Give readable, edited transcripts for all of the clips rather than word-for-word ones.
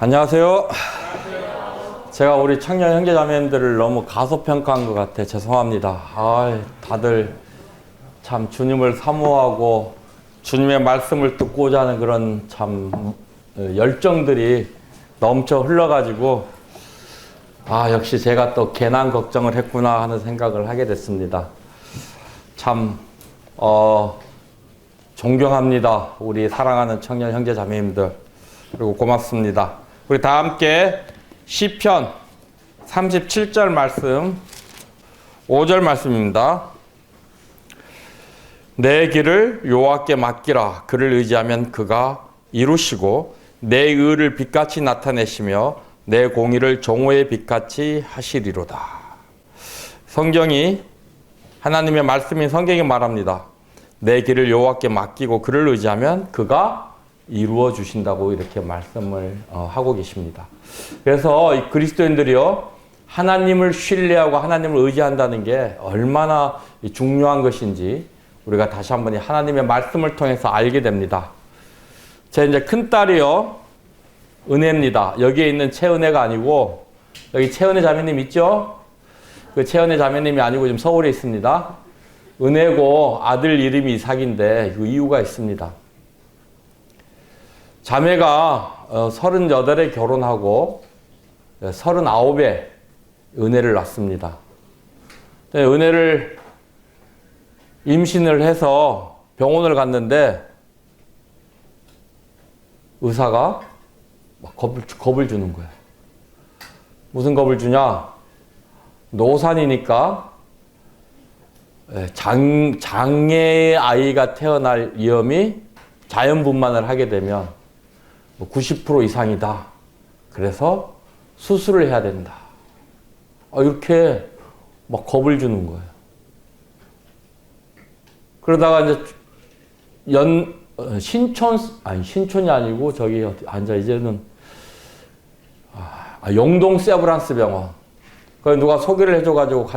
안녕하세요. 제가 우리 청년 형제자매님들을 너무 가소평가한 것 같아. 죄송합니다. 다들 참 주님을 사모하고 주님의 말씀을 듣고자 하는 그런 참 열정들이 넘쳐 흘러가지고 역시 제가 또 괜한 걱정을 했구나 하는 생각을 하게 됐습니다. 참 존경합니다. 우리 사랑하는 청년 형제자매님들. 그리고 고맙습니다. 우리 다 함께 시편 37절 말씀 5절 말씀입니다. 내 길을 여호와께 맡기라. 그를 의지하면 그가 이루시고 내 의를 빛같이 나타내시며 내 공의를 정오의 빛같이 하시리로다. 성경이 하나님의 말씀인 성경이 말합니다. 내 길을 여호와께 맡기고 그를 의지하면 그가 이루어 주신다고 이렇게 말씀을 하고 계십니다. 그래서 이 그리스도인들이요, 하나님을 신뢰하고 하나님을 의지한다는 게 얼마나 중요한 것인지 우리가 다시 한번 하나님의 말씀을 통해서 알게 됩니다. 제 이제 큰딸이요, 은혜입니다. 여기에 있는 채은혜가 아니고, 여기 채은혜 자매님 있죠? 그 채은혜 자매님이 아니고 지금 서울에 있습니다. 은혜고 아들 이름이 이삭인데 그 이유가 있습니다. 자매가 38에 결혼하고 39에 은혜를 낳습니다. 은혜를 임신을 해서 병원을 갔는데 의사가 막 겁을 주는 거예요. 무슨 겁을 주냐? 노산이니까 장애 아이가 태어날 위험이 자연분만을 하게 되면 90% 이상이다. 그래서 수술을 해야 된다. 이렇게 막 겁을 주는 거예요. 그러다가 이제 신촌이 아니고 저기 이제는 영동 세브란스 병원. 그 누가 소개를 해줘가지고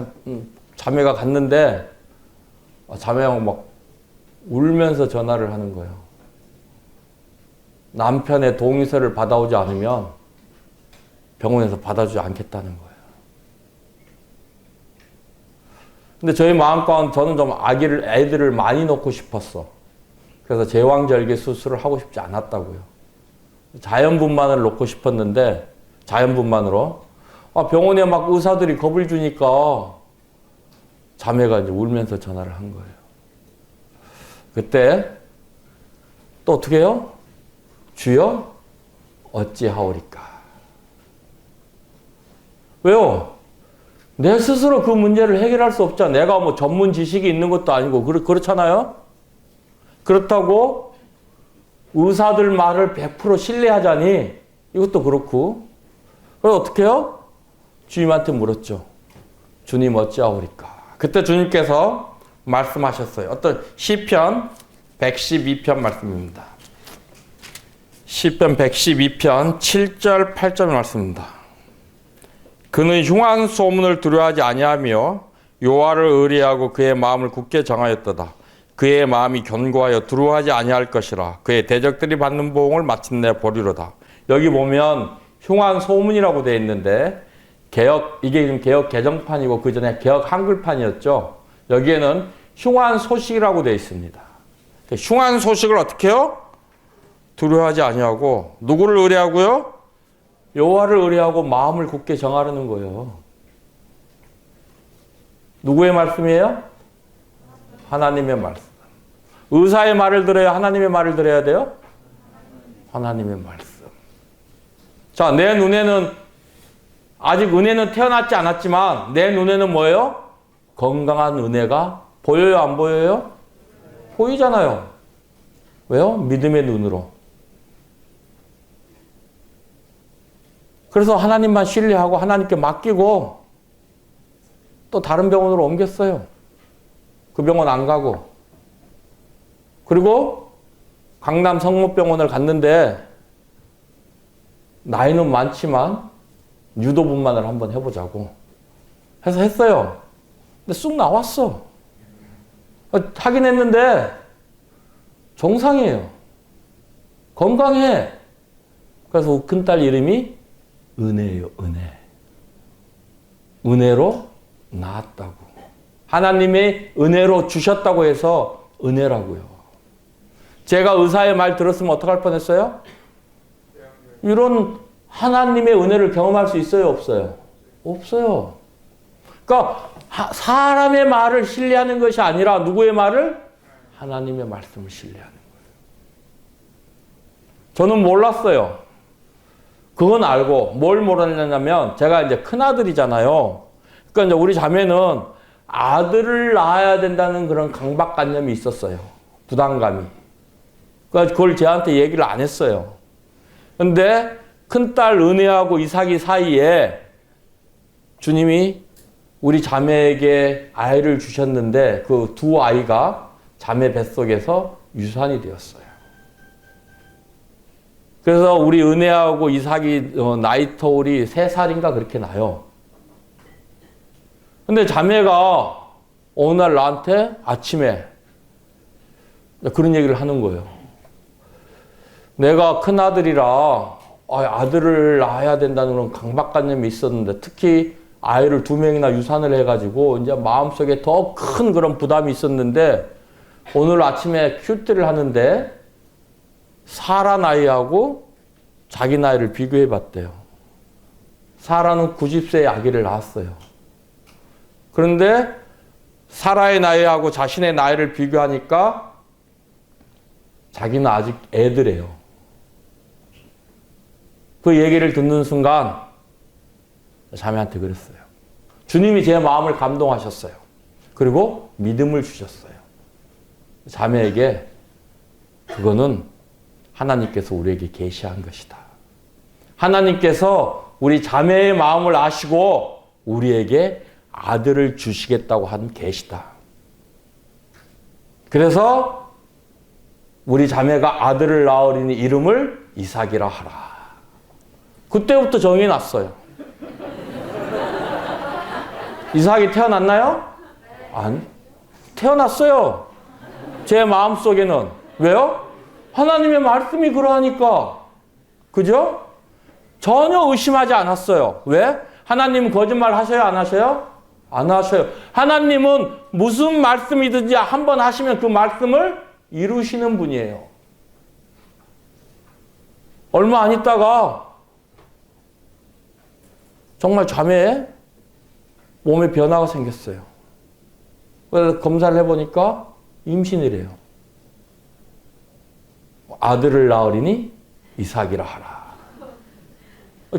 자매가 갔는데 자매가 막 울면서 전화를 하는 거예요. 남편의 동의서를 받아오지 않으면 병원에서 받아주지 않겠다는 거예요. 근데 저희 마음가운데 저는 좀 애들을 많이 놓고 싶었어. 그래서 제왕절개 수술을 하고 싶지 않았다고요. 자연분만을 놓고 싶었는데 자연분만으로 병원에 막 의사들이 겁을 주니까 자매가 이제 울면서 전화를 한 거예요. 그때 또 어떻게 해요? 주여 어찌하오리까? 왜요? 내 스스로 그 문제를 해결할 수 없잖아. 내가 뭐 전문 지식이 있는 것도 아니고 그렇잖아요? 그렇다고 의사들 말을 100% 신뢰하자니 이것도 그렇고. 그래서 어떻게 해요? 주님한테 물었죠. 주님 어찌하오리까? 그때 주님께서 말씀하셨어요. 어떤 시편 112편 말씀입니다. 시편 112편 7절 8절 말씀입니다. 그는 흉한 소문을 두려워하지 아니하며 여호와를 의뢰하고 그의 마음을 굳게 정하였도다. 그의 마음이 견고하여 두려워하지 아니할 것이라. 그의 대적들이 받는 보응을 마침내 보리로다. 여기 보면 흉한 소문이라고 되어 있는데 이게 지금 개역 개정판이고 그 전에 개역 한글판이었죠. 여기에는 흉한 소식이라고 되어 있습니다. 흉한 소식을 어떻게 해요? 두려워하지 아니하고 누구를 의뢰하고요? 여호와를 의뢰하고 마음을 굳게 정하려는 거예요. 누구의 말씀이에요? 하나님의 말씀. 의사의 말을 들어야 하나님의 말을 들어야 돼요? 하나님의 말씀. 자, 내 눈에는 아직 은혜는 태어나지 않았지만 내 눈에는 뭐예요? 건강한 은혜가 보여요, 안 보여요? 보이잖아요. 왜요? 믿음의 눈으로. 그래서 하나님만 신뢰하고 하나님께 맡기고 또 다른 병원으로 옮겼어요. 그 병원 안 가고. 그리고 강남 성모병원을 갔는데 나이는 많지만 유도분만을 한번 해보자고 해서 했어요. 근데 쑥 나왔어. 하긴 했는데 정상이에요. 건강해. 그래서 큰딸 이름이 은혜예요. 은혜. 은혜로 낳았다고. 하나님의 은혜로 주셨다고 해서 은혜라고요. 제가 의사의 말 들었으면 어떡할 뻔했어요? 이런 하나님의 은혜를 경험할 수 있어요? 없어요? 없어요. 그러니까 사람의 말을 신뢰하는 것이 아니라 누구의 말을? 하나님의 말씀을 신뢰하는 거예요. 저는 몰랐어요. 그건 알고 뭘 몰랐냐면 제가 이제 큰아들이잖아요. 그러니까 이제 우리 자매는 아들을 낳아야 된다는 그런 강박관념이 있었어요. 부담감이. 그러니까 그걸 저한테 얘기를 안 했어요. 근데 큰딸 은혜하고 이삭이 사이에 주님이 우리 자매에게 아이를 주셨는데 그 두 아이가 자매 뱃속에서 유산이 되었어요. 그래서 우리 은혜하고 이삭이 나이 터울이 3살인가 그렇게 나요. 근데 자매가 어느 날 나한테 아침에 그런 얘기를 하는 거예요. 내가 큰아들이라 아들을 낳아야 된다는 그런 강박관념이 있었는데 특히 아이를 2명이나 유산을 해가지고 이제 마음속에 더 큰 그런 부담이 있었는데 오늘 아침에 큐티를 하는데 사라 나이하고 자기 나이를 비교해 봤대요. 사라는 90세의 아기를 낳았어요. 그런데 사라의 나이하고 자신의 나이를 비교하니까 자기는 아직 애들이에요. 그 얘기를 듣는 순간 자매한테 그랬어요. 주님이 제 마음을 감동하셨어요. 그리고 믿음을 주셨어요. 자매에게 그거는 하나님께서 우리에게 계시한 것이다. 하나님께서 우리 자매의 마음을 아시고 우리에게 아들을 주시겠다고 한 계시다. 그래서 우리 자매가 아들을 낳으리니 이름을 이삭이라 하라. 그때부터 정이 났어요. 이삭이 태어났나요? 아니, 태어났어요. 제 마음속에는. 왜요? 하나님의 말씀이 그러하니까. 그죠? 전혀 의심하지 않았어요. 왜? 하나님은 거짓말 하셔요? 안 하셔요? 안 하셔요. 하나님은 무슨 말씀이든지 한번 하시면 그 말씀을 이루시는 분이에요. 얼마 안 있다가 정말 자매의 몸에 변화가 생겼어요. 그래서 검사를 해보니까 임신이래요. 아들을 낳으리니 이삭이라 하라.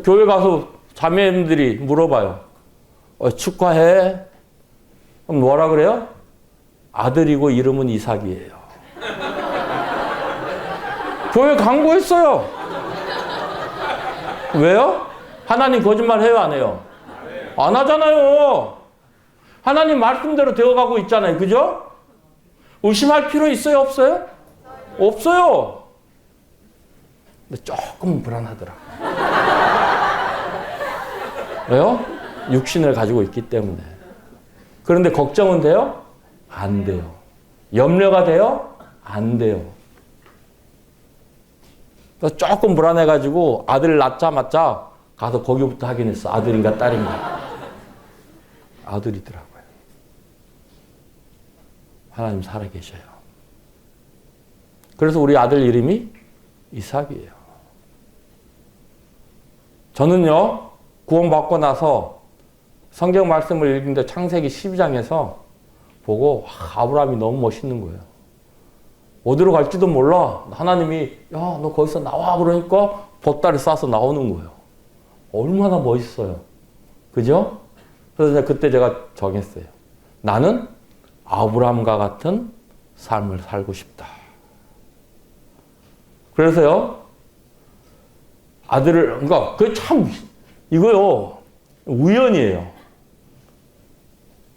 교회 가서 자매님들이 물어봐요. 축하해. 그럼 뭐라 그래요? 아들이고 이름은 이삭이에요. 교회 광고했어요. 왜요? 하나님 거짓말 해요, 안 해요? 안 하잖아요. 하나님 말씀대로 되어가고 있잖아요. 그죠? 의심할 필요 있어요, 없어요? 없어요. 근데 조금 불안하더라. 왜요? 육신을 가지고 있기 때문에. 그런데 걱정은 돼요? 안 돼요. 염려가 돼요? 안 돼요. 조금 불안해가지고 아들 낳자마자 가서 거기부터 확인했어. 아들인가 딸인가. 아들이더라고요. 하나님 살아계셔요. 그래서 우리 아들 이름이 이삭이에요. 저는요, 구원받고 나서 성경 말씀을 읽는데 창세기 12장에서 보고 아브라함이 너무 멋있는 거예요. 어디로 갈지도 몰라. 하나님이 야, 너 거기서 나와 그러니까 보따리 싸서 나오는 거예요. 얼마나 멋있어요. 그죠? 그래서 그때 제가 정했어요. 나는 아브라함과 같은 삶을 살고 싶다. 그래서요, 아들을, 그러니까 그게 참, 이거요, 우연이에요.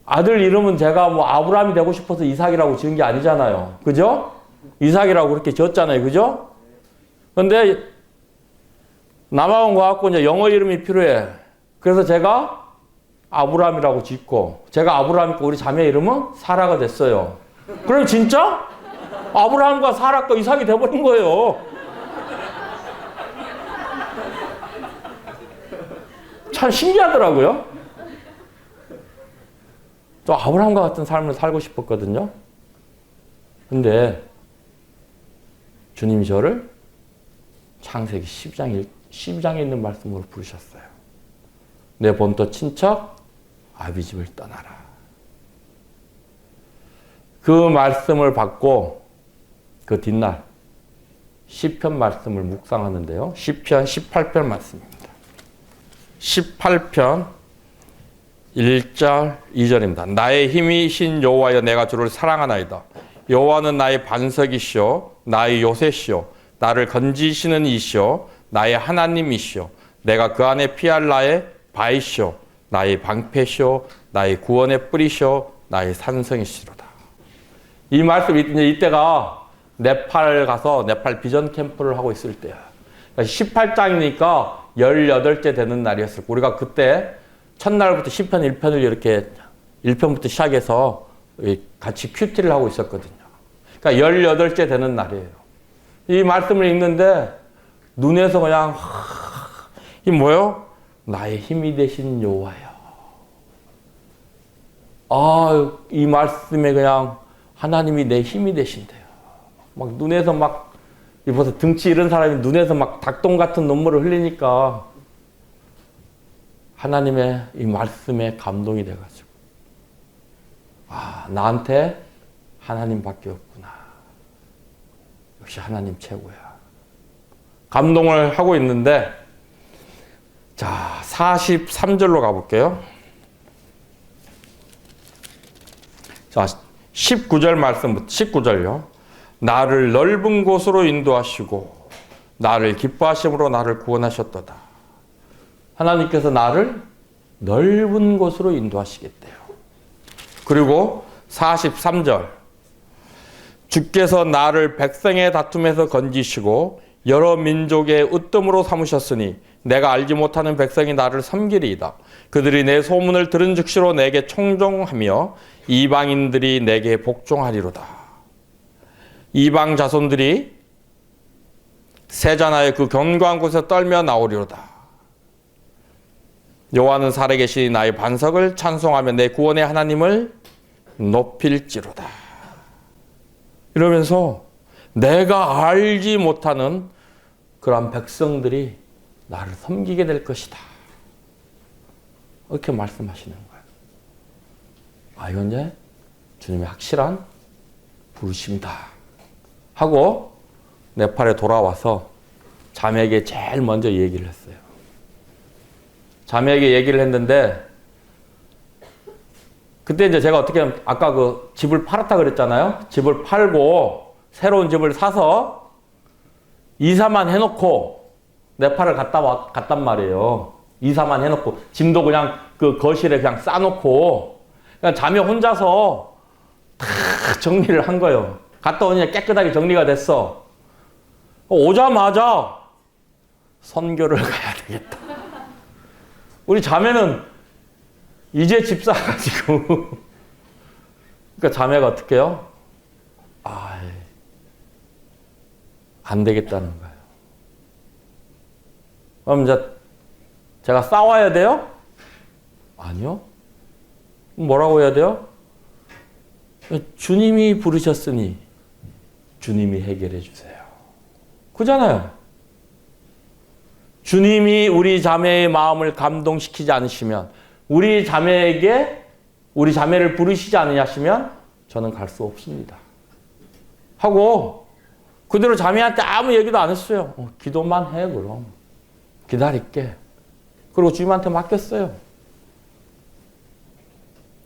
아들 이름은 제가 뭐 아브라함이 되고 싶어서 이삭이라고 지은 게 아니잖아요. 그죠? 이삭이라고 그렇게 지었잖아요. 그죠? 근데 남아온 거 갖고 이제 영어 이름이 필요해. 그래서 제가 아브라함이라고 짓고, 제가 아브라함이고 우리 자매 이름은 사라가 됐어요. 그럼 진짜 아브라함과 사라가 이삭이 돼버린 거예요. 참 신기하더라고요. 또 아브라함과 같은 삶을 살고 싶었거든요. 근데 주님이 저를 창세기 12장에 있는 말씀으로 부르셨어요. 내 본토 친척 아비집을 떠나라. 그 말씀을 받고 그 뒷날 시편 말씀을 묵상하는데요. 시편 18편 말씀입니다. 18편 1절 2절입니다. 나의 힘이신 여호와여 내가 주를 사랑하나이다. 여호와는 나의 반석이시오 나의 요새시오 나를 건지시는 이시오 나의 하나님이시오 내가 그 안에 피할 나의 바이시오 나의 방패시오 나의 구원의 뿌리시오 나의 산성이시로다. 이 말씀 이때가 네팔 가서 네팔 비전 캠프를 하고 있을 때야. 18장이니까 18째 되는 날이었을 거야. 우리가 그때 첫날부터 시편 1편을 이렇게 1편부터 시작해서 같이 큐티를 하고 있었거든요. 그러니까 18째 되는 날이에요. 이 말씀을 읽는데 눈에서 그냥 이 뭐예요? 나의 힘이 되신 여호와여. 이 말씀에 그냥 하나님이 내 힘이 되신대요. 막 눈에서 막 벌써 등치 이런 사람이 눈에서 막 닭똥 같은 눈물을 흘리니까 하나님의 이 말씀에 감동이 돼가지고 나한테 하나님밖에 없구나. 역시 하나님 최고야. 감동을 하고 있는데 자 43절로 가볼게요. 자 19절 말씀부터 19절요. 나를 넓은 곳으로 인도하시고 나를 기뻐하심으로 나를 구원하셨도다. 하나님께서 나를 넓은 곳으로 인도하시겠대요. 그리고 43절 주께서 나를 백성의 다툼에서 건지시고 여러 민족의 으뜸으로 삼으셨으니 내가 알지 못하는 백성이 나를 섬기리이다. 그들이 내 소문을 들은 즉시로 내게 청종하며 이방인들이 내게 복종하리로다. 이방 자손들이 세자나의 그 견고한 곳에 떨며 나오리로다. 여호와는 살아계시니 나의 반석을 찬송하며 내 구원의 하나님을 높일지로다. 이러면서 내가 알지 못하는 그러한 백성들이 나를 섬기게 될 것이다. 이렇게 말씀하시는 거예요. 이건 이제 주님의 확실한 부르심이다. 하고 네팔에 돌아와서 자매에게 제일 먼저 얘기를 했어요. 자매에게 얘기를 했는데 그때 이제 제가 어떻게 하면 아까 그 집을 팔았다 그랬잖아요. 집을 팔고 새로운 집을 사서 이사만 해놓고 네팔을 갔단 말이에요. 이사만 해놓고 짐도 그냥 그 거실에 그냥 싸놓고 그냥 자매 혼자서 다 정리를 한 거예요. 갔다 오니 깨끗하게 정리가 됐어. 오자마자 선교를 가야 되겠다. 우리 자매는 이제 집 사가지고 그러니까 자매가 어떻게 해요? 안 되겠다는 거예요. 그럼 이제 제가 싸워야 돼요? 아니요. 뭐라고 해야 돼요? 주님이 부르셨으니 주님이 해결해 주세요. 그잖아요. 주님이 우리 자매의 마음을 감동시키지 않으시면 우리 자매를 부르시지 않으시면 저는 갈 수 없습니다. 하고 그대로 자매한테 아무 얘기도 안 했어요. 기도만 해 그럼. 기다릴게. 그리고 주님한테 맡겼어요.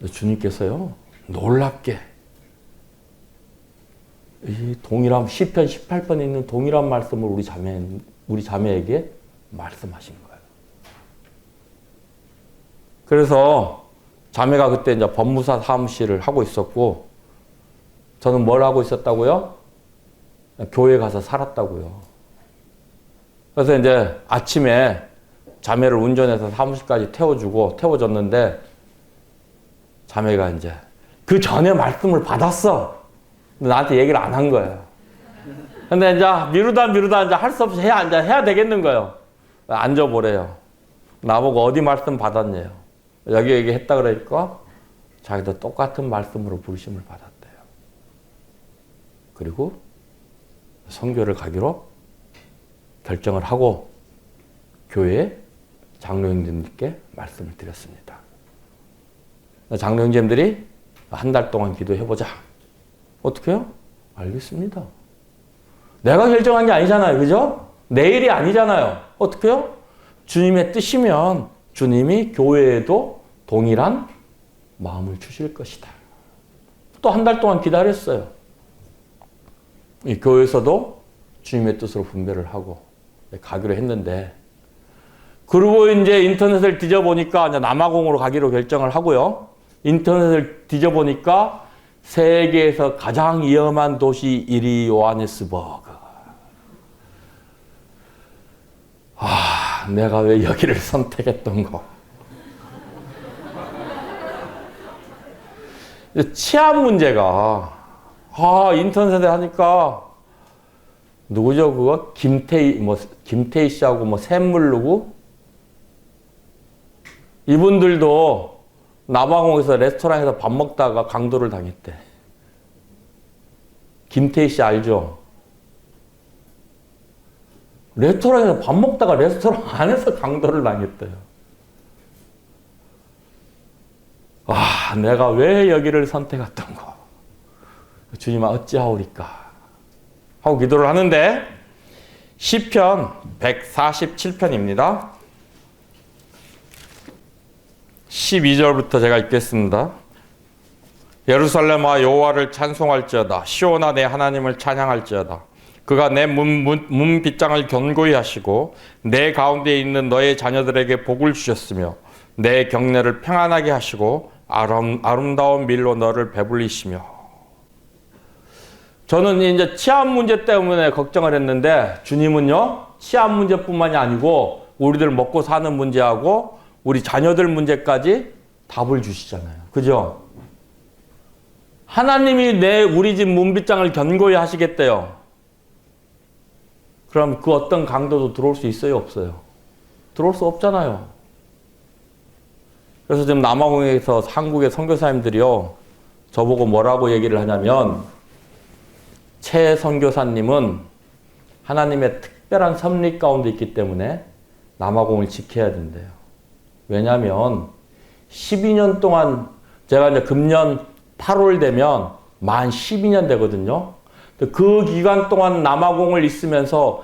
주님께서요. 놀랍게 이 동일한 시편 18편에 있는 동일한 말씀을 우리 자매에게 말씀하신 거예요. 그래서 자매가 그때 이제 법무사 사무실을 하고 있었고 저는 뭘 하고 있었다고요? 교회 가서 살았다고요. 그래서 이제 아침에 자매를 운전해서 사무실까지 태워줬는데 자매가 이제 그 전에 말씀을 받았어. 근데 나한테 얘기를 안 한 거예요. 근데 이제 미루다 이제 할 수 없이 해야 되겠는 거예요. 앉아보래요. 나보고 어디 말씀 받았냐요. 여기 얘기했다 그러니까 자기도 똑같은 말씀으로 부르심을 받았대요. 그리고 선교를 가기로 결정을 하고 교회에 장로 형제님께 말씀을 드렸습니다. 장로 형제님들이 한 달 동안 기도해보자. 어떻게 해요? 알겠습니다. 내가 결정한 게 아니잖아요. 그죠? 내 일이 아니잖아요. 어떻게 해요? 주님의 뜻이면 주님이 교회에도 동일한 마음을 주실 것이다. 또 한 달 동안 기다렸어요. 이 교회에서도 주님의 뜻으로 분배를 하고 가기로 했는데, 그리고 이제 인터넷을 뒤져보니까 이제 남아공으로 가기로 결정을 하고요. 인터넷을 뒤져보니까 세계에서 가장 위험한 도시 1위 요하네스버그. 내가 왜 여기를 선택했던 거. 치안 문제가, 인터넷에 하니까, 누구죠, 그거? 김태희 씨하고 샘물 누구? 이분들도 남아공에서 레스토랑에서 밥 먹다가 강도를 당했대. 김태희 씨 알죠? 레스토랑에서 밥 먹다가 레스토랑 안에서 강도를 당했대요. 내가 왜 여기를 선택했던 거. 주님아 어찌하오리까 하고 기도를 하는데, 시편 147편입니다. 12절부터 제가 읽겠습니다. 예루살렘아 여호와를 찬송할지어다. 시온아 내 하나님을 찬양할지어다. 그가 내 문 빗장을 견고히 하시고 내 가운데 있는 너의 자녀들에게 복을 주셨으며 내 경내를 평안하게 하시고 아름다운 밀로 너를 배불리시며. 저는 이제 치안 문제 때문에 걱정을 했는데, 주님은요 치안 문제뿐만이 아니고 우리들 먹고 사는 문제하고 우리 자녀들 문제까지 답을 주시잖아요. 그죠? 하나님이 우리 집 문빗장을 견고히 하시겠대요. 그럼 그 어떤 강도도 들어올 수 있어요? 없어요? 들어올 수 없잖아요. 그래서 지금 남아공에서 한국의 선교사님들이요, 저보고 뭐라고 얘기를 하냐면, 최 선교사님은 하나님의 특별한 섭리 가운데 있기 때문에 남아공을 지켜야 된대요. 왜냐하면 12년 동안, 제가 이제 금년 8월 되면 만 12년 되거든요. 그 기간 동안 남아공을 있으면서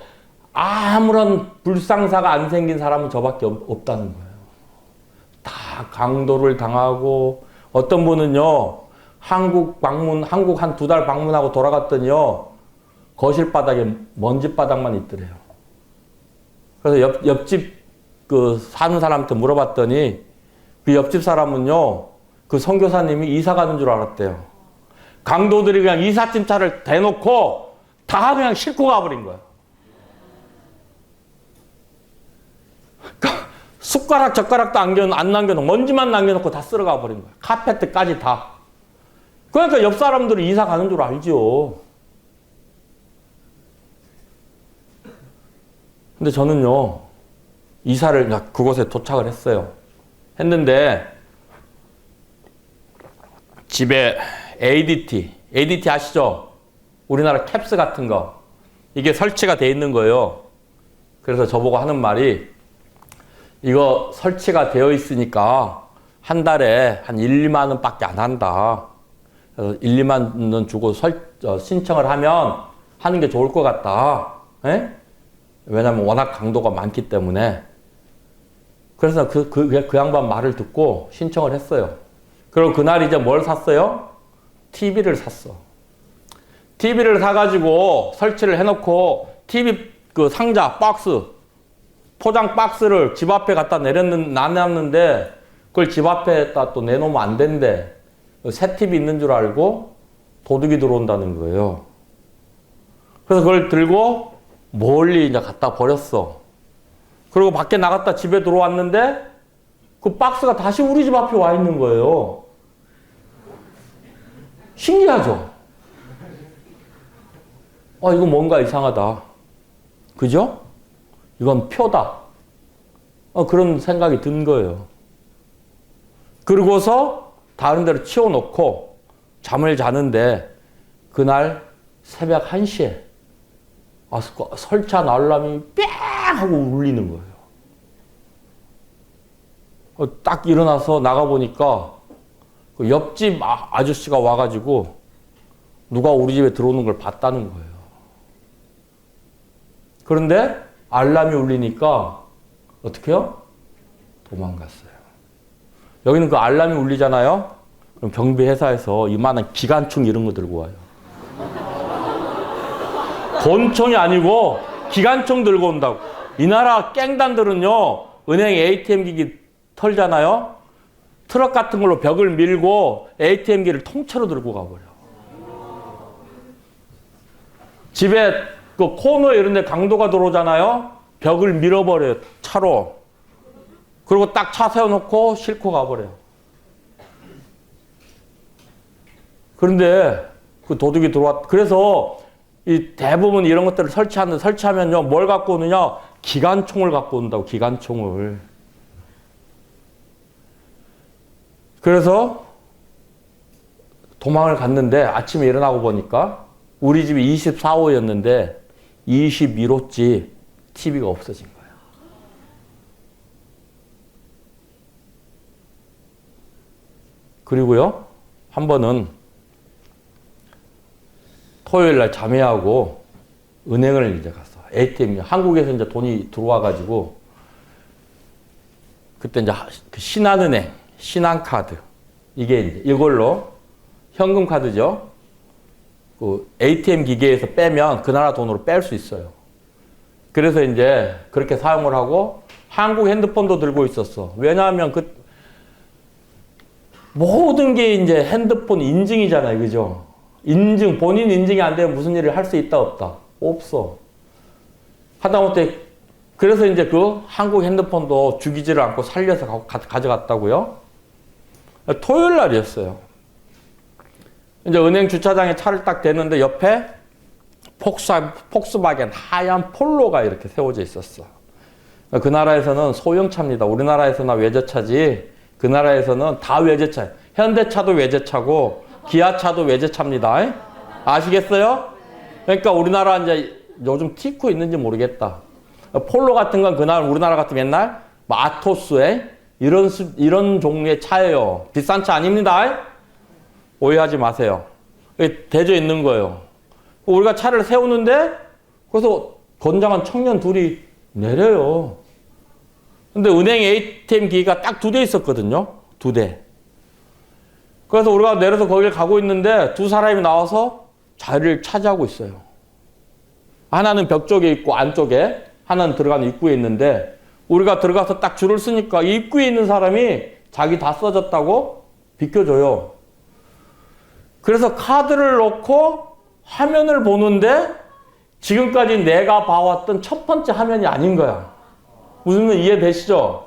아무런 불상사가 안 생긴 사람은 저밖에 없다는 거예요. 다 강도를 당하고, 어떤 분은요 한국 한 2달 방문하고 돌아갔더니요 거실 바닥에 먼지 바닥만 있더래요. 그래서 옆집 사는 사람한테 물어봤더니 그 옆집 사람은요 그 선교사님이 이사 가는 줄 알았대요. 강도들이 그냥 이삿짐차를 대놓고 다 그냥 싣고 가버린 거예요. 숟가락 젓가락도 안 남겨놓고 먼지만 남겨놓고 다 쓸어가 버린 거예요. 카페트까지 다. 그러니까 옆 사람들은 이사 가는 줄 알죠. 근데 저는요 이사를 그곳에 도착을 했어요. 했는데 집에 ADT 아시죠? 우리나라 캡스 같은 거, 이게 설치가 돼 있는 거예요. 그래서 저보고 하는 말이, 이거 설치가 되어 있으니까 한 달에 한 1, 2만 원 밖에 안 한다. 그래서 1, 2만 원 주고 신청을 하는 게 좋을 것 같다. 에? 왜냐면 워낙 강도가 많기 때문에. 그래서 그 양반 말을 듣고 신청을 했어요. 그리고 그날 이제 뭘 샀어요? TV를 샀어. TV를 사가지고 설치를 해놓고 TV 그 상자, 박스, 포장 박스를 집 앞에 갖다 놔놨는데 그걸 집 앞에다 또 내놓으면 안 된대. 새 TV 있는 줄 알고 도둑이 들어온다는 거예요. 그래서 그걸 들고 멀리 이제 갖다 버렸어. 그리고 밖에 나갔다 집에 들어왔는데 그 박스가 다시 우리 집 앞에 와 있는 거예요. 신기하죠? 이거 뭔가 이상하다. 그죠? 이건 표다. 그런 생각이 든 거예요. 그러고서 다른 데로 치워놓고 잠을 자는데 그날 새벽 1시에 설치한 알람이 뺑 하고 울리는 거예요. 딱 일어나서 나가보니까 그 옆집 아저씨가 와가지고 누가 우리 집에 들어오는 걸 봤다는 거예요. 그런데 알람이 울리니까 어떻게 해요? 도망갔어요. 여기는 그 알람이 울리잖아요? 그럼 경비 회사에서 이만한 기관총 이런 거 들고 와요. 권총이 아니고 기관총 들고 온다고. 이 나라 깽단들은요, 은행 ATM 기기 털잖아요? 트럭 같은 걸로 벽을 밀고 ATM기를 통째로 들고 가버려. 집에 그 코너 이런 데 강도가 들어오잖아요? 벽을 밀어버려요, 차로. 그리고 딱 차 세워놓고 싣고 가버려요. 그런데 그 도둑이 들어왔, 그래서 이 대부분 이런 것들을 설치하면요, 뭘 갖고 오느냐? 기관총을 갖고 온다고, 기관총을. 그래서 도망을 갔는데 아침에 일어나고 보니까 우리 집이 24호였는데 21호째 TV가 없어진 거예요. 그리고요, 한 번은 토요일 날 자매하고 은행을 이제 갔어. ATM, 한국에서 이제 돈이 들어와가지고 그때 이제 그 신한은행, 신한카드, 이게 이제 이걸로 현금 카드죠. 그 ATM 기계에서 빼면 그 나라 돈으로 뺄 수 있어요. 그래서 이제 그렇게 사용을 하고 한국 핸드폰도 들고 있었어. 왜냐하면 그 모든 게 이제 핸드폰 인증이잖아요, 그죠? 인증, 본인 인증이 안 되면 무슨 일을 할 수 있다 없다? 없어. 하다못해 그래서 이제 그 한국 핸드폰도 죽이지를 않고 살려서 가져갔다고요. 토요일 날이었어요. 이제 은행 주차장에 차를 딱 대는데 옆에 폭스바겐 하얀 폴로가 이렇게 세워져 있었어. 그 나라에서는 소형차입니다. 우리나라에서나 외제차지 그 나라에서는 다 외제차예요. 현대차도 외제차고 기아차도 외제차입니다. 아시겠어요? 그러니까 우리나라 이제 요즘 티코 있는지 모르겠다. 폴로 같은 건 그날 우리나라 같으면 옛날 아토스에 이런 종류의 차예요. 비싼 차 아닙니다. 오해하지 마세요. 대져 있는 거예요. 우리가 차를 세우는데 그래서 건장한 청년 둘이 내려요. 근데 은행 ATM 기기가 딱 2대 있었거든요. 2대. 그래서 우리가 내려서 거기를 가고 있는데 두 사람이 나와서 자리를 차지하고 있어요. 하나는 벽 쪽에 있고 안쪽에, 하나는 들어가는 입구에 있는데 우리가 들어가서 딱 줄을 서니까 입구에 있는 사람이 자기 다 써졌다고 비켜줘요. 그래서 카드를 넣고 화면을 보는데 지금까지 내가 봐왔던 첫 번째 화면이 아닌 거야. 무슨 말 이해되시죠?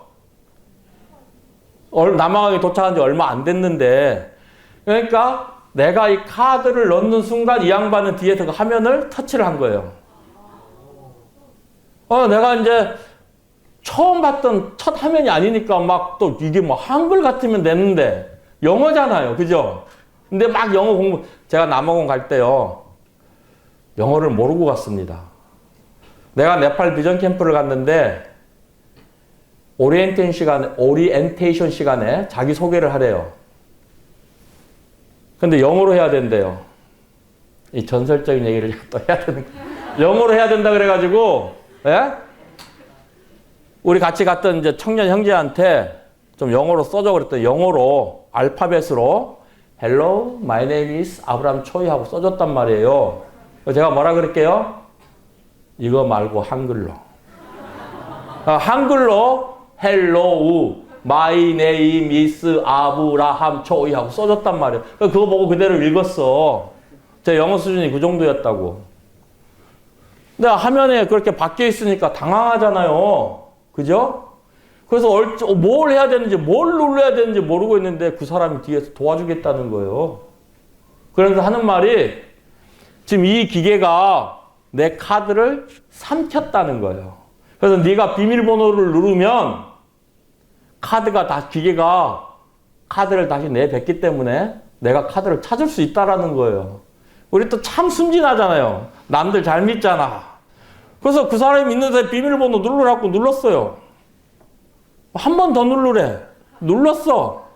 남아공에 도착한 지 얼마 안 됐는데, 그러니까 내가 이 카드를 넣는 순간 이 양반은 뒤에서 그 화면을 터치를 한 거예요. 내가 이제 처음 봤던 첫 화면이 아니니까 막 또 이게 뭐 한글 같으면 되는데 영어잖아요. 그죠? 근데 막 영어 공부, 제가 남아공 갈 때요, 영어를 모르고 갔습니다. 내가 네팔 비전 캠프를 갔는데 오리엔테이션 시간에 자기 소개를 하래요. 근데 영어로 해야 된대요. 이 전설적인 얘기를 또 해야 되는 영어로 해야 된다 그래가지고, 예? 우리 같이 갔던 이제 청년 형제한테 좀 영어로 써줘 그랬더니 영어로 알파벳으로 Hello, my name is 아브람 초이 하고 써줬단 말이에요. 제가 뭐라 그럴게요? 이거 말고 한글로. 한글로 Hello, my name is 아브라함 초이 하고 써줬단 말이에요. 그거 보고 그대로 읽었어. 제 영어 수준이 그 정도였다고. 근데 화면에 그렇게 바뀌어 있으니까 당황하잖아요. 그죠? 그래서 뭘 해야 되는지, 뭘 눌러야 되는지 모르고 있는데 그 사람이 뒤에서 도와주겠다는 거예요. 그러면서 하는 말이 지금 이 기계가 내 카드를 삼켰다는 거예요. 그래서 네가 비밀번호를 누르면 카드가 기계가 카드를 다시 내뱉기 때문에 내가 카드를 찾을 수 있다라는 거예요. 우리 또 참 순진하잖아요. 남들 잘 믿잖아. 그래서 그 사람이 있는데 비밀번호 누르라고 눌렀어요. 한 번 더 누르래. 눌렀어.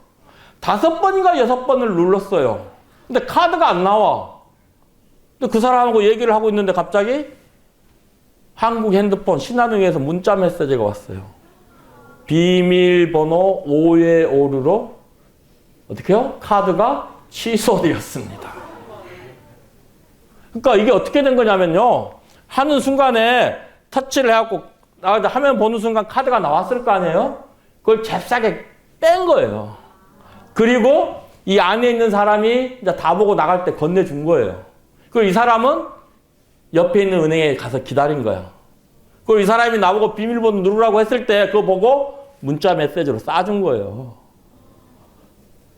5번인가 6번을 눌렀어요. 근데 카드가 안 나와. 근데 그 사람하고 얘기를 하고 있는데 갑자기 한국 핸드폰 신한은행에서 문자 메시지가 왔어요. 비밀번호 오해 오류로 어떻게 해요? 카드가 취소되었습니다. 그러니까 이게 어떻게 된 거냐면요. 하는 순간에 터치를 해갖고 화면 보는 순간 카드가 나왔을 거 아니에요? 그걸 잽싸게 뺀 거예요. 그리고 이 안에 있는 사람이 이제 다 보고 나갈 때 건네준 거예요. 그리고 이 사람은 옆에 있는 은행에 가서 기다린 거야. 그리고 이 사람이 나보고 비밀번호 누르라고 했을 때 그거 보고 문자 메시지로 쏴준 거예요.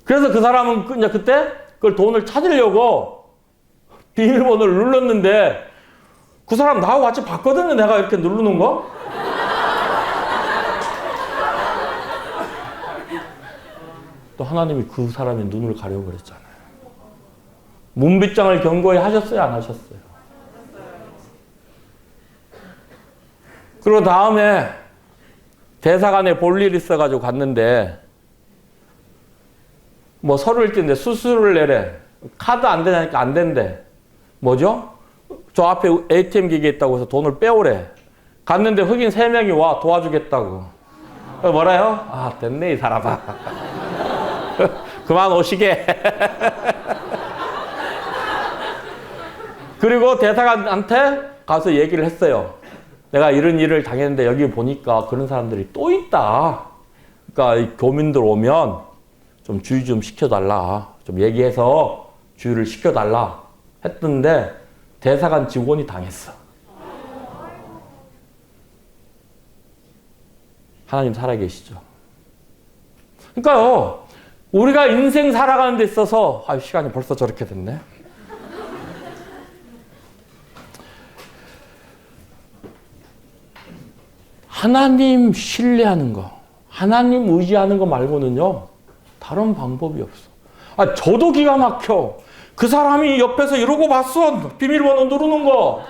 그래서 그 사람은 이제 그때 그걸 돈을 찾으려고 비밀번호를 눌렀는데 그 사람 나하고 같이 봤거든요. 내가 이렇게 누르는 거. 또 하나님이 그 사람의 눈을 가려고 그랬잖아요. 문빗장을 경고히 하셨어요? 안 하셨어요? 그리고 다음에 대사관에 볼 일 있어가지고 갔는데 뭐 서류를 띄는데 수수료를 내래. 카드 안 되냐니까 안 된대. 뭐죠? 저 앞에 ATM 기계 있다고 해서 돈을 빼오래. 갔는데 흑인 3명이 와 도와주겠다고. 뭐라요? 아 됐네 이 사람아. 그만 오시게. 그리고 대사관한테 가서 얘기를 했어요. 내가 이런 일을 당했는데 여기 보니까 그런 사람들이 또 있다. 그러니까 이 교민들 오면 좀 주의 좀 시켜달라. 좀 얘기해서 주의를 시켜달라 했던데 대사관 직원이 당했어. 하나님 살아계시죠. 그러니까요. 우리가 인생 살아가는 데 있어서 시간이 벌써 저렇게 됐네. 하나님 신뢰하는 거, 하나님 의지하는 거 말고는요. 다른 방법이 없어. 저도 기가 막혀. 그 사람이 옆에서 이러고 봤어. 비밀번호 누르는 거.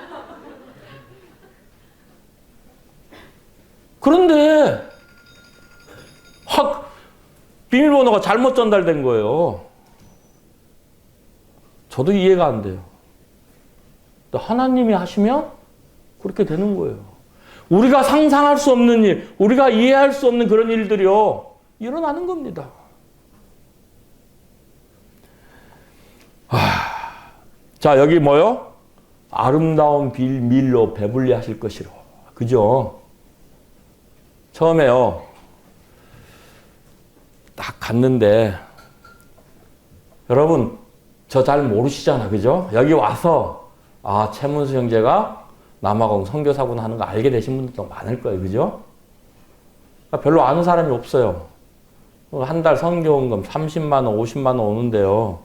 그런데 확 비밀번호가 잘못 전달된 거예요. 저도 이해가 안 돼요. 하나님이 하시면 그렇게 되는 거예요. 우리가 상상할 수 없는 일, 우리가 이해할 수 없는 그런 일들이요. 일어나는 겁니다. 자, 여기 뭐요? 아름다운 밀로 배불리 하실 것이로. 그죠? 처음에요. 딱 갔는데, 여러분, 저 잘 모르시잖아. 그죠? 여기 와서, 최문수 형제가 남아공 선교사구나 하는 거 알게 되신 분들도 많을 거예요. 그죠? 별로 아는 사람이 없어요. 한 달 선교원금 30만 원, 50만 원 오는데요.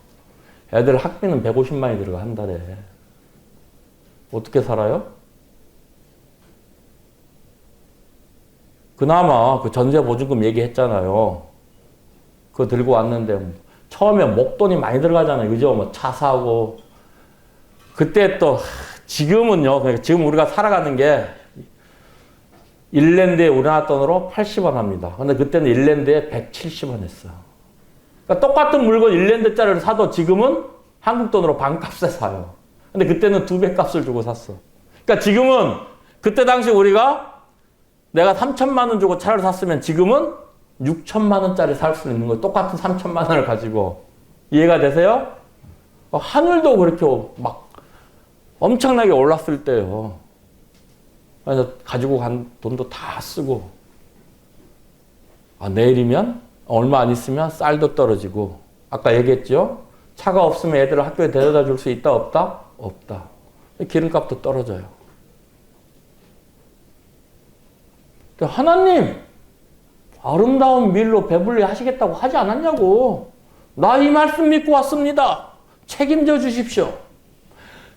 애들 학비는 150만이 들어가, 한 달에. 어떻게 살아요? 그나마 그 전세 보증금 얘기했잖아요. 그거 들고 왔는데 처음에 목돈이 많이 들어가잖아요. 그죠? 뭐 차 사고. 그때 또 지금은요. 그러니까 지금 우리가 살아가는 게 일랜드에 우리나라 돈으로 80원 합니다. 근데 그때는 일랜드에 170원 했어. 그러니까 똑같은 물건 일랜드짜리를 사도 지금은 한국 돈으로 반값에 사요. 근데 그때는 2배 값을 주고 샀어. 그러니까 지금은 그때 당시 우리가 내가 3천만 원 주고 차를 샀으면 지금은 6천만 원짜리 살 수 있는 거예요. 똑같은 3천만 원을 가지고. 이해가 되세요? 하늘도 그렇게 막 엄청나게 올랐을 때요. 그래서 가지고 간 돈도 다 쓰고. 내일이면 얼마 안 있으면 쌀도 떨어지고. 아까 얘기했죠? 차가 없으면 애들을 학교에 데려다 줄 수 있다 없다? 없다. 기름값도 떨어져요. 하나님 아름다운 밀로 배불리 하시겠다고 하지 않았냐고. 나 이 말씀 믿고 왔습니다. 책임져 주십시오.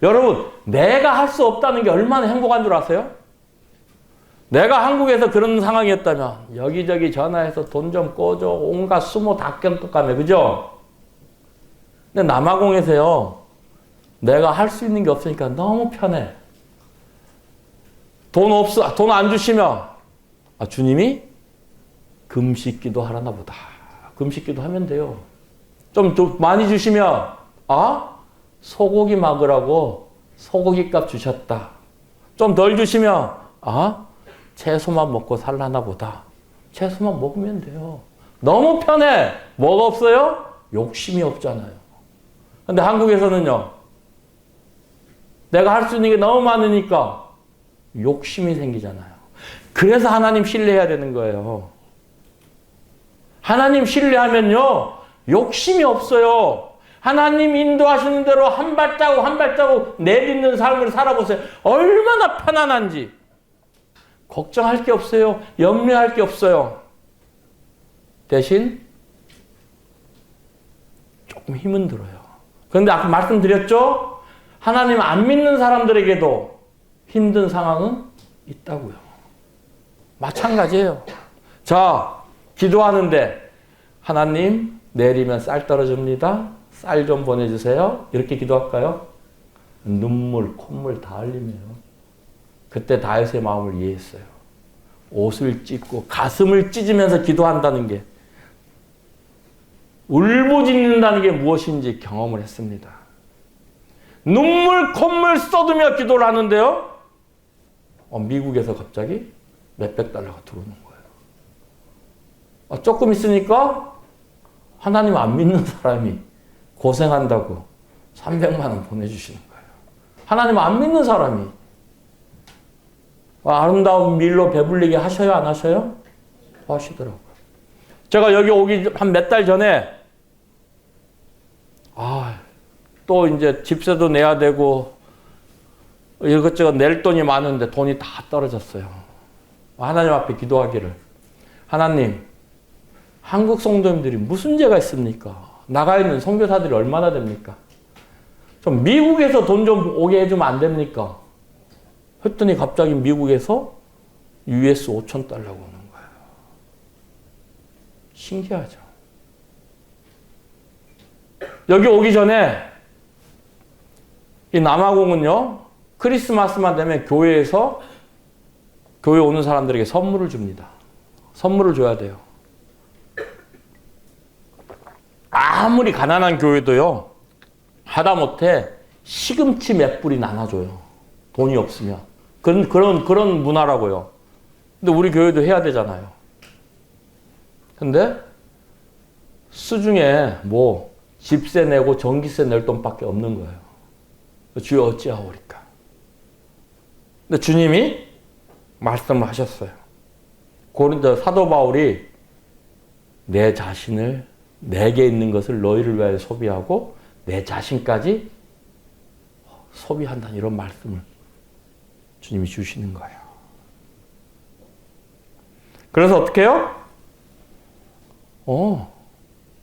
여러분, 내가 할 수 없다는 게 얼마나 행복한 줄 아세요? 내가 한국에서 그런 상황이었다면 여기저기 전화해서 돈 좀 꿔줘. 온갖 수모 다 껴떡가며. 그죠? 근데 남아공에서요. 내가 할 수 있는 게 없으니까 너무 편해. 돈 없어. 돈 안 주시면 주님이 금식기도 하라나 보다. 금식기도 하면 돼요. 좀 많이 주시면 소고기 먹으라고 소고기 값 주셨다. 좀 덜 주시면 채소만 먹고 살라나 보다. 채소만 먹으면 돼요. 너무 편해. 뭐가 없어요? 욕심이 없잖아요. 근데 한국에서는요. 내가 할 수 있는 게 너무 많으니까 욕심이 생기잖아요. 그래서 하나님 신뢰해야 되는 거예요. 하나님 신뢰하면요. 욕심이 없어요. 하나님 인도하시는 대로 한 발자국 한 발자국 내딛는 삶을 살아보세요. 얼마나 편안한지. 걱정할 게 없어요. 염려할 게 없어요. 대신 조금 힘은 들어요. 그런데 아까 말씀드렸죠? 하나님 안 믿는 사람들에게도 힘든 상황은 있다고요. 마찬가지예요. 자, 기도하는데 하나님 내리면 쌀 떨어집니다. 쌀 좀 보내주세요. 이렇게 기도할까요? 눈물, 콧물 다 흘리며 그때 다윗의 마음을 이해했어요. 옷을 찢고 가슴을 찢으면서 기도한다는 게 울부짖는다는 게 무엇인지 경험을 했습니다. 눈물, 콧물 쏟으며 기도를 하는데요. 미국에서 갑자기 몇백 달러가 들어오는 거예요. 조금 있으니까 하나님 안 믿는 사람이 고생한다고 300만 원 보내주시는 거예요. 하나님 안 믿는 사람이 아름다운 밀로 배불리게 하셔요? 안 하셔요? 하시더라고요. 제가 여기 오기 한 몇 달 전에 또 이제 집세도 내야 되고 이것저것 낼 돈이 많은데 돈이 다 떨어졌어요. 하나님 앞에 기도하기를 하나님 한국 성도님들이 무슨 죄가 있습니까? 나가 있는 선교사들이 얼마나 됩니까? 좀 미국에서 돈 좀 오게 해주면 안 됩니까? 했더니 갑자기 미국에서 US 5천 달러가 오는 거예요. 신기하죠. 여기 오기 전에 이 남아공은요. 크리스마스만 되면 교회에서 교회 오는 사람들에게 선물을 줍니다. 선물을 줘야 돼요. 아무리 가난한 교회도요. 하다못해 시금치 몇 뿌리 나눠줘요. 돈이 없으면. 그런 문화라고요. 근데 우리 교회도 해야 되잖아요. 근데 수중에 집세 내고 전기세 낼 돈밖에 없는 거예요. 주여 어찌하오리까. 근데 주님이 말씀을 하셨어요. 고린도 사도 바울이 내 자신을 내게 있는 것을 너희를 위하여 소비하고 내 자신까지 소비한다는 이런 말씀을 주님이 주시는 거예요. 그래서 어떻게 해요?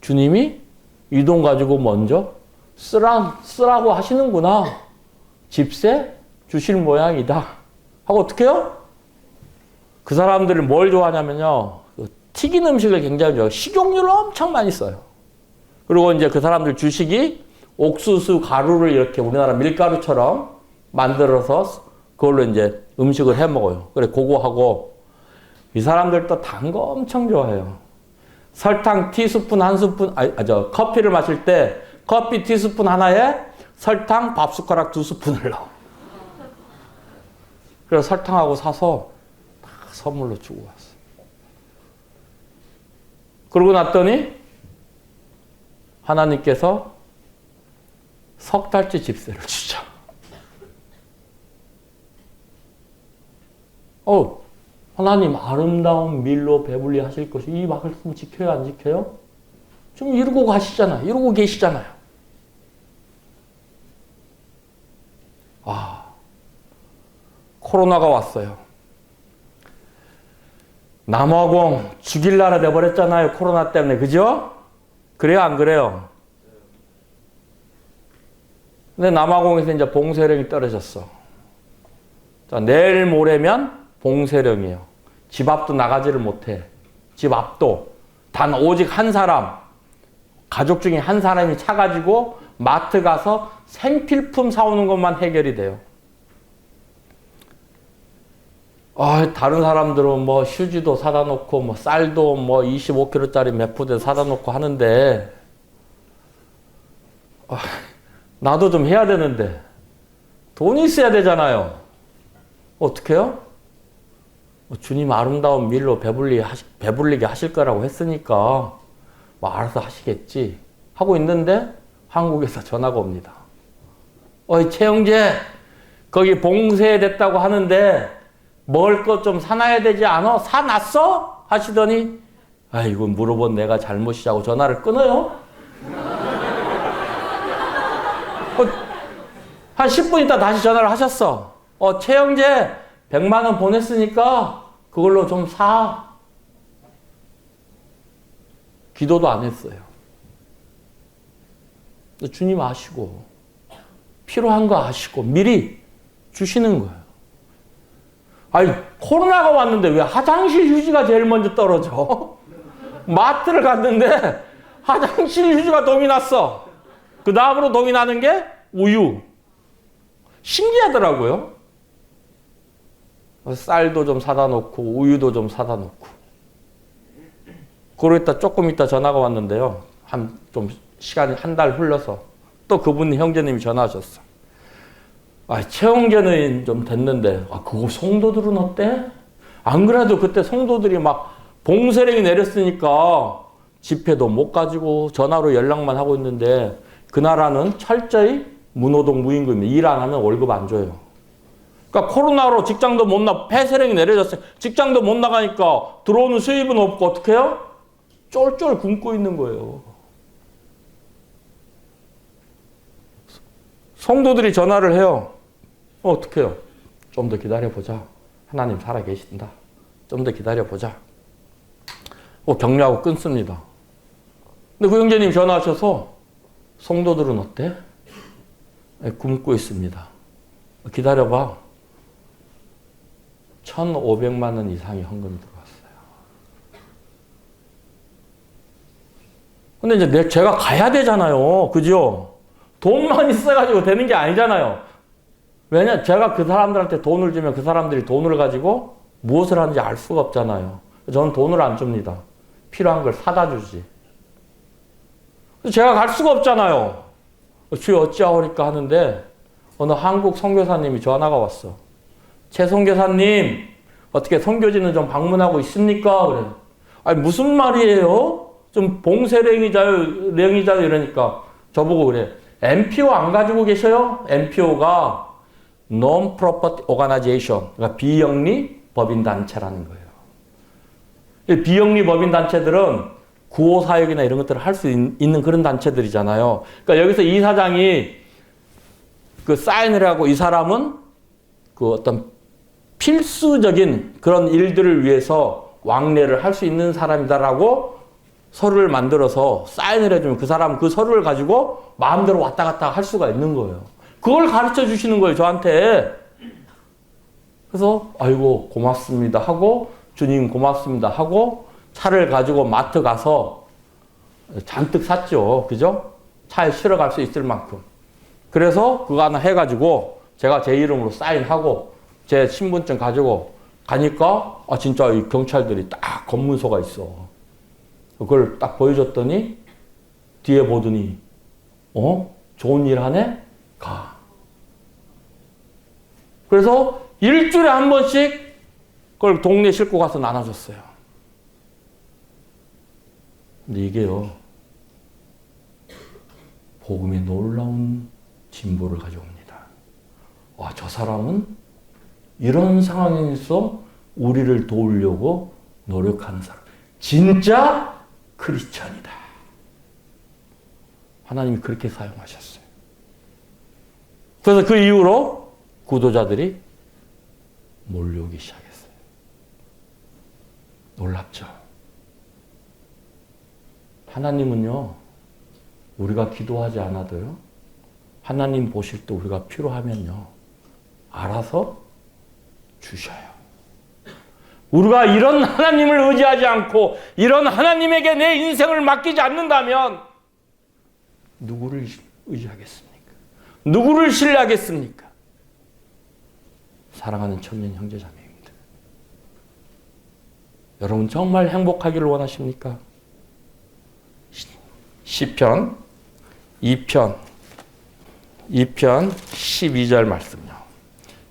주님이 이 돈 가지고 먼저 쓰라고 하시는구나. 집세 주실 모양이다. 하고 어떻게 해요? 그 사람들은 뭘 좋아하냐면요. 튀긴 음식을 굉장히 좋아해요. 식용유를 엄청 많이 써요. 그리고 이제 그 사람들 주식이 옥수수 가루를 이렇게 우리나라 밀가루처럼 만들어서 그걸로 이제 음식을 해 먹어요. 그래, 그거 하고 이 사람들도 단 거 엄청 좋아해요. 설탕 티스푼 한 스푼, 커피를 마실 때 커피 티스푼 하나에 설탕 밥 숟가락 2스푼을 넣어. 그래서 설탕하고 사서 다 선물로 주고 왔어. 그러고 났더니 하나님께서 석 달째 집세를 주자. 하나님 아름다운 밀로 배불리 하실 것이 이 말씀 지켜요 안 지켜요? 좀 이러고 가시잖아요. 이러고 계시잖아요. 코로나가 왔어요. 남아공 죽일 나라 돼버렸잖아요. 코로나 때문에. 그죠? 그래요 안 그래요? 근데 남아공에서 이제 봉쇄령이 떨어졌어. 자, 내일 모레면 봉쇄령이에요. 집 앞도 나가지를 못해. 집 앞도. 단 오직 한 사람, 가족 중에 한 사람이 차 가지고 마트 가서 생필품 사오는 것만 해결이 돼요. 다른 사람들은 뭐 휴지도 사다 놓고 뭐 쌀도 뭐 25kg짜리 몇 푸대 사다 놓고 하는데 나도 좀 해야 되는데 돈이 있어야 되잖아요. 어떻게 해요? 주님 아름다운 밀로 배불리게 하실 거라고 했으니까 뭐 알아서 하시겠지 하고 있는데 한국에서 전화가 옵니다. 최영재 거기 봉쇄됐다고 하는데 먹을 것 좀 사놔야 되지 않아? 사놨어? 하시더니 이거 물어본 내가 잘못이라고 전화를 끊어요. 한 10분 있다 다시 전화를 하셨어. 최영재 100만 원 보냈으니까 그걸로 좀 사. 기도도 안 했어요. 주님 아시고 필요한 거 아시고 미리 주시는 거예요. 코로나가 왔는데 왜 화장실 휴지가 제일 먼저 떨어져? 마트를 갔는데 화장실 휴지가 동이 났어. 그 다음으로 동이 나는 게 우유. 신기하더라고요. 쌀도 좀 사다 놓고 우유도 좀 사다 놓고. 그러고 조금 있다 전화가 왔는데요. 좀 시간이 한 달 흘러서 또 그분 형제님이 전화하셨어. 최영재는 좀 됐는데 그거 성도들은 어때? 안 그래도 그때 성도들이 막 봉쇄령이 내렸으니까 집회도 못 가지고 전화로 연락만 하고 있는데 그 나라는 철저히 무노동 무임금입니다. 일 안 하면 월급 안 줘요. 그러니까 코로나로 직장도 못 폐쇄령이 내려졌어요. 직장도 못 나가니까 들어오는 수입은 없고 어떻게 해요? 쫄쫄 굶고 있는 거예요. 성도들이 전화를 해요. 어떻게 해요? 좀 더 기다려보자. 하나님 살아계신다. 좀 더 기다려보자. 격려하고 끊습니다. 근데 그 형제님 전화하셔서 성도들은 어때? 굶고 있습니다. 기다려봐. 1,500만 원 이상의 헌금이 들어왔어요. 근데 이제 제가 가야 되잖아요. 그죠? 돈만 있어가지고 되는 게 아니잖아요. 왜냐? 제가 그 사람들한테 돈을 주면 그 사람들이 돈을 가지고 무엇을 하는지 알 수가 없잖아요. 저는 돈을 안 줍니다. 필요한 걸 사다 주지. 제가 갈 수가 없잖아요. 주여 어찌하오리까 하는데 어느 한국 선교사님이 전화가 왔어. 최 선교사님 어떻게 선교지는 좀 방문하고 있습니까? 그래. 무슨 말이에요? 좀 봉쇄령이자요 이러니까 저보고 그래. NPO 안 가지고 계셔요? NPO가 Non-Profit Organization, 그러니까 비영리 법인단체라는 거예요. 비영리 법인단체들은 구호사역이나 이런 것들을 할 수 있는 그런 단체들이잖아요. 그러니까 여기서 이 사장이 그 사인을 하고 이 사람은 그 어떤 필수적인 그런 일들을 위해서 왕래를 할 수 있는 사람이다라고 서류를 만들어서 사인을 해주면 그 사람은 그 서류를 가지고 마음대로 왔다 갔다 할 수가 있는 거예요. 그걸 가르쳐 주시는 거예요, 저한테. 그래서 아이고 고맙습니다 하고 주님 고맙습니다 하고 차를 가지고 마트 가서 잔뜩 샀죠. 그죠? 차에 실어 갈 수 있을 만큼. 그래서 그거 하나 해가지고 제가 제 이름으로 사인하고 제 신분증 가지고 가니까 진짜 이 경찰들이 딱 검문소가 있어. 그걸 딱 보여줬더니 뒤에 보더니 좋은 일 하네? 가. 그래서 일주일에 한 번씩 그걸 동네에 싣고 가서 나눠줬어요. 근데 이게요, 복음의 놀라운 진보를 가져옵니다. 저 사람은 이런 상황에서 우리를 도우려고 노력하는 사람. 진짜 크리스천이다. 하나님이 그렇게 사용하셨어요. 그래서 그 이후로 구도자들이 몰려오기 시작했어요. 놀랍죠? 하나님은요, 우리가 기도하지 않아도요, 하나님 보실 때 우리가 필요하면요, 알아서 주셔요. 우리가 이런 하나님을 의지하지 않고 이런 하나님에게 내 인생을 맡기지 않는다면 누구를 의지하겠습니까? 누구를 신뢰하겠습니까? 사랑하는 청년 형제자매입니다. 여러분 정말 행복하기를 원하십니까? 시편 2편 12절 말씀요.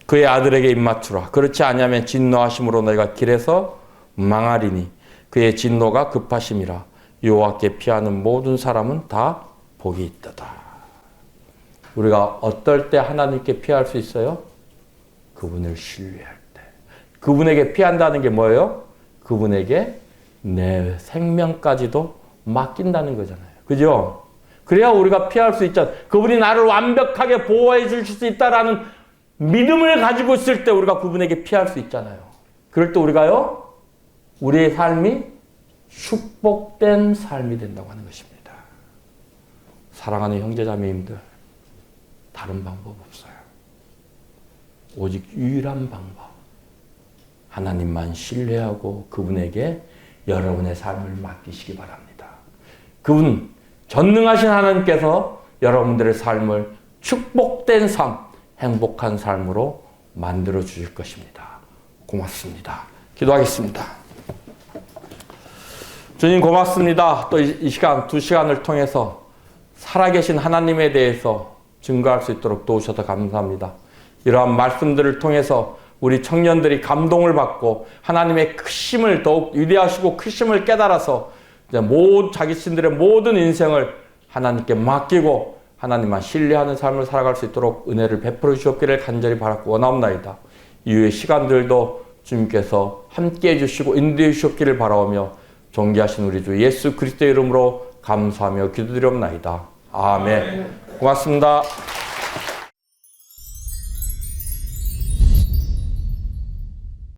그의 아들에게 입맞추라. 그렇지 아니하면 진노하심으로 너희가 길에서 망하리니 그의 진노가 급하심이라. 여호와께 피하는 모든 사람은 다 복이 있도다. 우리가 어떨 때 하나님께 피할 수 있어요? 그분을 신뢰할 때. 그분에게 피한다는 게 뭐예요? 그분에게 내 생명까지도 맡긴다는 거잖아요. 그죠? 그래야 우리가 피할 수 있잖아요. 그분이 나를 완벽하게 보호해 주실 수 있다라는 믿음을 가지고 있을 때 우리가 그분에게 피할 수 있잖아요. 그럴 때 우리가요, 우리의 삶이 축복된 삶이 된다고 하는 것입니다. 사랑하는 형제자매님들, 다른 방법 없어요. 오직 유일한 방법. 하나님만 신뢰하고 그분에게 여러분의 삶을 맡기시기 바랍니다. 그분, 전능하신 하나님께서 여러분들의 삶을 축복된 삶, 행복한 삶으로 만들어 주실 것입니다. 고맙습니다. 기도하겠습니다. 주님 고맙습니다. 또 이 시간, 2시간을 통해서 살아계신 하나님에 대해서 증거할 수 있도록 도우셔서 감사합니다. 이러한 말씀들을 통해서 우리 청년들이 감동을 받고 하나님의 크심을 더욱 위대하시고 크심을 깨달아서 이제 자기 신들의 모든 인생을 하나님께 맡기고 하나님만 신뢰하는 삶을 살아갈 수 있도록 은혜를 베풀어 주셨기를 간절히 바라고 원하옵나이다. 이후의 시간들도 주님께서 함께해 주시고 인도해 주셨기를 바라오며 존귀하신 우리 주 예수 그리스도의 이름으로 감사하며 기도드리옵나이다. 아멘. 고맙습니다.